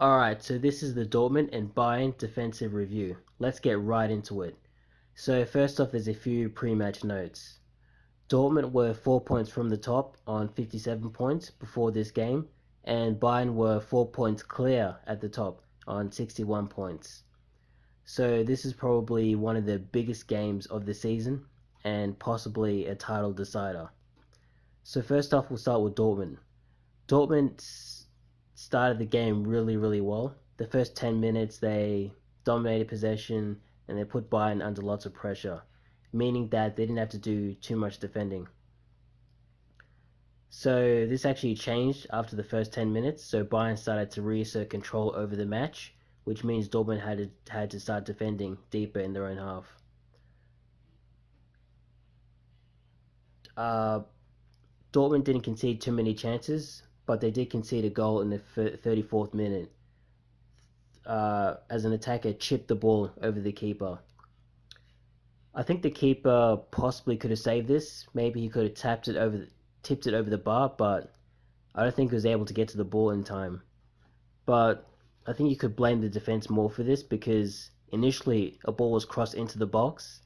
Alright, so this is the Dortmund and Bayern defensive review. Let's get right into it. So first off, there's a few pre-match notes. Dortmund were 4 points from the top on 57 points before this game, and Bayern were 4 points clear at the top on 61 points. So this is probably one of the biggest games of the season and possibly a title decider. So first off, we'll start with Dortmund. Dortmund started the game really, really well. The first 10 minutes, they dominated possession and they put Bayern under lots of pressure, meaning that they didn't have to do too much defending. So this actually changed after the first 10 minutes. So Bayern started to reassert control over the match, which means Dortmund had to start defending deeper in their own half. Uh, Dortmund didn't concede too many chances, but they did concede a goal in the 34th minute. As an attacker, chipped the ball over the keeper. I think the keeper possibly could have saved this. Maybe he could have tipped it over the bar, but I don't think he was able to get to the ball in time. But I think you could blame the defense more for this because initially a ball was crossed into the box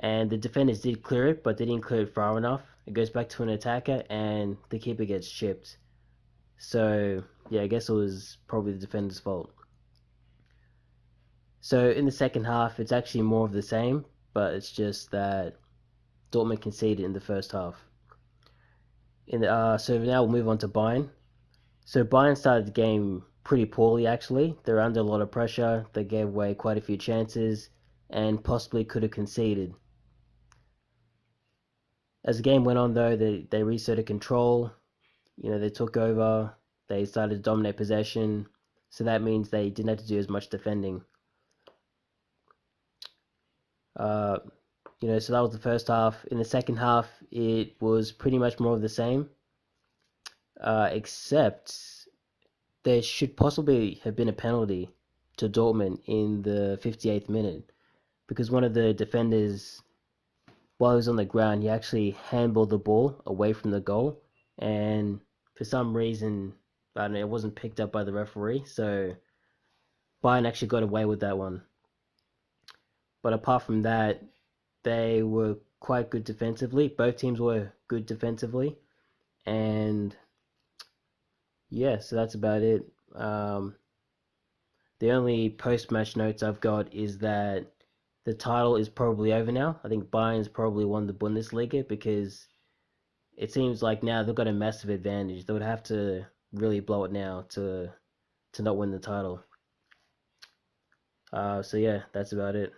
and the defenders did clear it, but they didn't clear it far enough. It goes back to an attacker and the keeper gets chipped. So yeah, I guess it was probably the defender's fault. So in the second half, it's actually more of the same, but it's just that Dortmund conceded in the first half. So now we'll move on to Bayern. So Bayern started the game pretty poorly actually. They're under a lot of pressure. They gave away quite a few chances and possibly could have conceded. As the game went on though, they reasserted control. They took over. They started to dominate possession. So that means they didn't have to do as much defending. Uh, so that was the first half. In the second half, it was pretty much more of the same, except there should possibly have been a penalty to Dortmund in the 58th minute because one of the defenders, while he was on the ground, he actually handballed the ball away from the goal, and for some reason, I don't know, it wasn't picked up by the referee, so Bayern actually got away with that one. But apart from that, they were quite good defensively. Both teams were good defensively, and yeah, so that's about it. The only post-match notes I've got is that the title is probably over now. I think Bayern's probably won the Bundesliga because it seems like now they've got a massive advantage. They would have to really blow it now to not win the title. So yeah, that's about it.